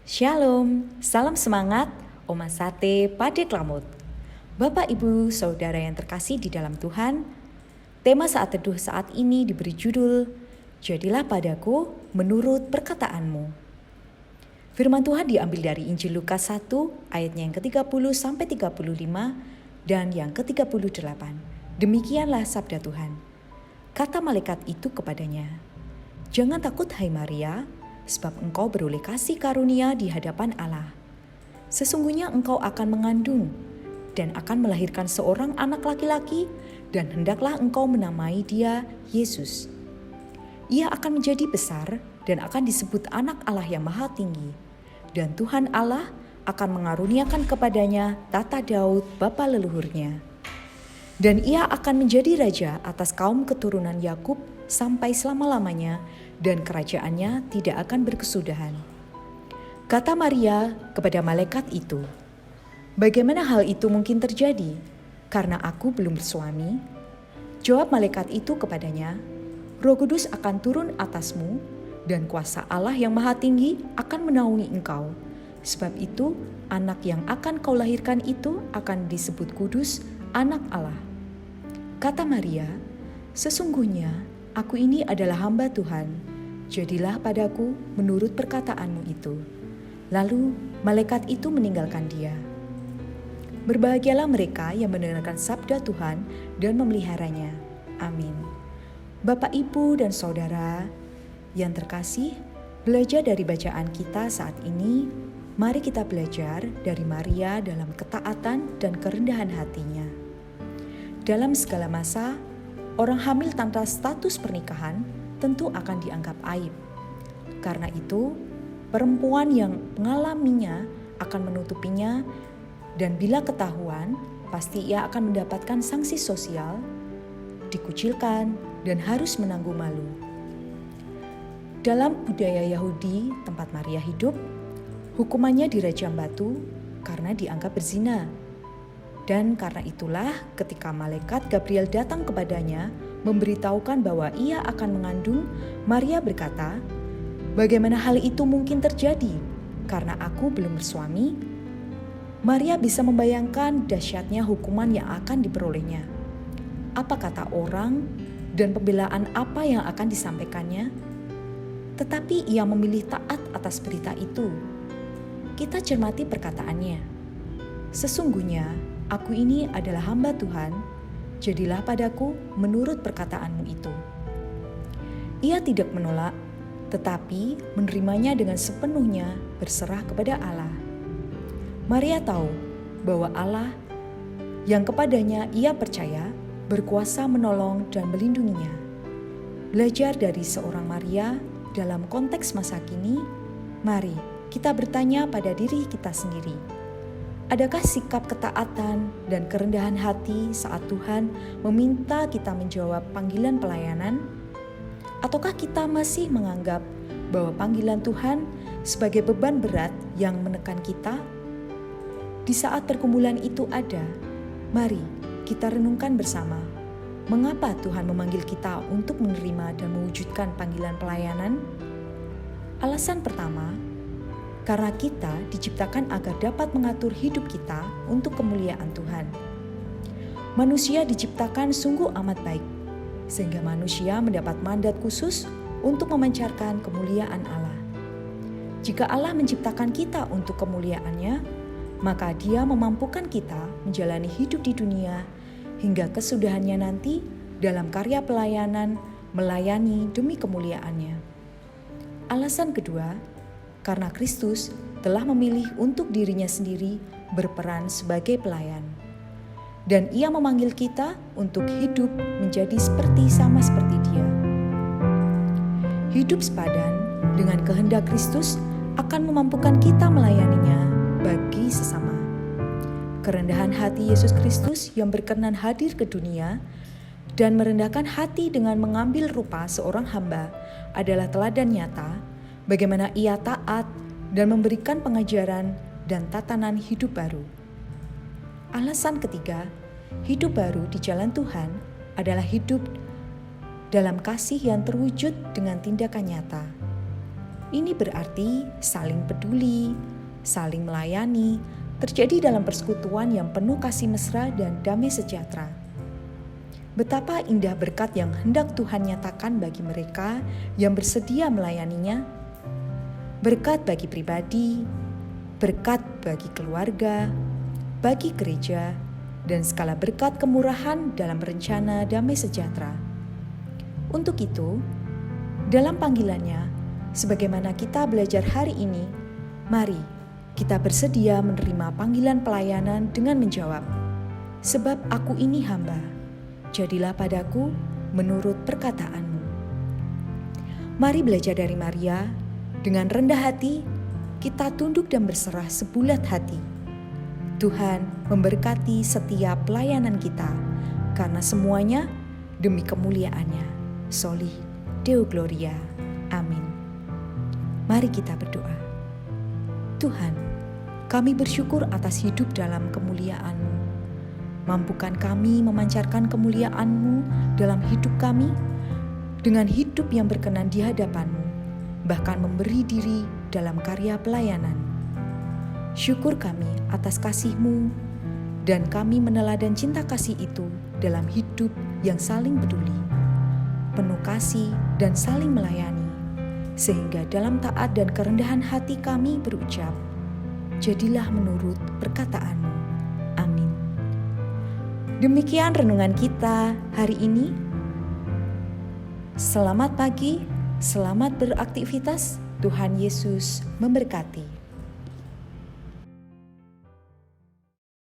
Shalom, salam semangat, Oma Sate Pade Klamut. Bapak, Ibu, Saudara yang terkasih di dalam Tuhan, tema saat teduh saat ini diberi judul, Jadilah padaku menurut perkataanmu. Firman Tuhan diambil dari Injil Lukas 1 ayatnya yang ke-30 sampai 35 dan yang ke-38. Demikianlah sabda Tuhan. Kata malaikat itu kepadanya, "Jangan takut hai Maria, sebab engkau beroleh kasih karunia di hadapan Allah. Sesungguhnya engkau akan mengandung dan akan melahirkan seorang anak laki-laki, dan hendaklah engkau menamai dia Yesus. Ia akan menjadi besar dan akan disebut anak Allah yang maha tinggi. Dan Tuhan Allah akan mengaruniakan kepadanya tata Daud bapa leluhurnya. Dan ia akan menjadi raja atas kaum keturunan Yakub sampai selama-lamanya, dan kerajaannya tidak akan berkesudahan." Kata Maria kepada malaikat itu, "Bagaimana hal itu mungkin terjadi? Karena aku belum bersuami." Jawab malaikat itu kepadanya, "Roh Kudus akan turun atasmu, dan kuasa Allah yang maha tinggi akan menaungi engkau. Sebab itu, anak yang akan kau lahirkan itu akan disebut kudus, anak Allah." Kata Maria, "Sesungguhnya aku ini adalah hamba Tuhan, jadilah padaku menurut perkataanmu itu." Lalu malaikat itu meninggalkan dia. Berbahagialah mereka yang mendengarkan sabda Tuhan dan memeliharanya. Amin. Bapak, Ibu, dan Saudara yang terkasih, belajar dari bacaan kita saat ini, mari kita belajar dari Maria dalam ketaatan dan kerendahan hatinya. Dalam segala masa, orang hamil tanpa status pernikahan tentu akan dianggap aib. Karena itu, perempuan yang mengalaminya akan menutupinya, dan bila ketahuan, pasti ia akan mendapatkan sanksi sosial, dikucilkan, dan harus menanggung malu. Dalam budaya Yahudi tempat Maria hidup, hukumannya dirajam batu karena dianggap berzina. Dan karena itulah ketika malaikat Gabriel datang kepadanya memberitahukan bahwa ia akan mengandung, Maria berkata, "Bagaimana hal itu mungkin terjadi? Karena aku belum bersuami." Maria bisa membayangkan dahsyatnya hukuman yang akan diperolehnya. Apa kata orang dan pembelaan apa yang akan disampaikannya? Tetapi ia memilih taat atas berita itu. Kita cermati perkataannya. "Sesungguhnya aku ini adalah hamba Tuhan, jadilah padaku menurut perkataanmu itu." Ia tidak menolak, tetapi menerimanya dengan sepenuhnya berserah kepada Allah. Maria tahu bahwa Allah yang kepadanya ia percaya berkuasa menolong dan melindunginya. Belajar dari seorang Maria dalam konteks masa kini, mari kita bertanya pada diri kita sendiri. Adakah sikap ketaatan dan kerendahan hati saat Tuhan meminta kita menjawab panggilan pelayanan? Ataukah kita masih menganggap bahwa panggilan Tuhan sebagai beban berat yang menekan kita? Di saat pergumulan itu ada, mari kita renungkan bersama, mengapa Tuhan memanggil kita untuk menerima dan mewujudkan panggilan pelayanan? Alasan pertama, karena kita diciptakan agar dapat mengatur hidup kita untuk kemuliaan Tuhan. Manusia diciptakan sungguh amat baik, sehingga manusia mendapat mandat khusus untuk memancarkan kemuliaan Allah. Jika Allah menciptakan kita untuk kemuliaan-Nya, maka Dia memampukan kita menjalani hidup di dunia hingga kesudahannya nanti dalam karya pelayanan melayani demi kemuliaan-Nya. Alasan kedua, karena Kristus telah memilih untuk dirinya sendiri berperan sebagai pelayan. Dan ia memanggil kita untuk hidup menjadi sama seperti dia. Hidup sepadan dengan kehendak Kristus akan memampukan kita melayaninya bagi sesama. Kerendahan hati Yesus Kristus yang berkenan hadir ke dunia dan merendahkan hati dengan mengambil rupa seorang hamba adalah teladan nyata bagaimana ia taat dan memberikan pengajaran dan tatanan hidup baru. Alasan ketiga, hidup baru di jalan Tuhan adalah hidup dalam kasih yang terwujud dengan tindakan nyata. Ini berarti saling peduli, saling melayani, terjadi dalam persekutuan yang penuh kasih mesra dan damai sejahtera. Betapa indah berkat yang hendak Tuhan nyatakan bagi mereka yang bersedia melayaninya. Berkat bagi pribadi, berkat bagi keluarga, bagi gereja, dan skala berkat kemurahan dalam rencana damai sejahtera. Untuk itu, dalam panggilannya, sebagaimana kita belajar hari ini, mari kita bersedia menerima panggilan pelayanan dengan menjawab, "Sebab aku ini hamba, jadilah padaku menurut perkataanmu." Mari belajar dari Maria, dengan rendah hati kita tunduk dan berserah sebulat hati. Tuhan memberkati setiap pelayanan kita, karena semuanya demi kemuliaan-Nya. Soli Deo Gloria. Amin. Mari kita berdoa. Tuhan, kami bersyukur atas hidup dalam kemuliaan-Mu. Mampukan kami memancarkan kemuliaan-Mu dalam hidup kami, dengan hidup yang berkenan di hadapan-Mu, bahkan memberi diri dalam karya pelayanan. Syukur kami atas kasih-Mu, dan kami meneladan cinta kasih itu dalam hidup yang saling peduli, penuh kasih dan saling melayani, sehingga dalam taat dan kerendahan hati kami berucap, "Jadilah menurut perkataan-Mu." Amin. Demikian renungan kita hari ini. Selamat pagi, selamat beraktivitas. Tuhan Yesus memberkati.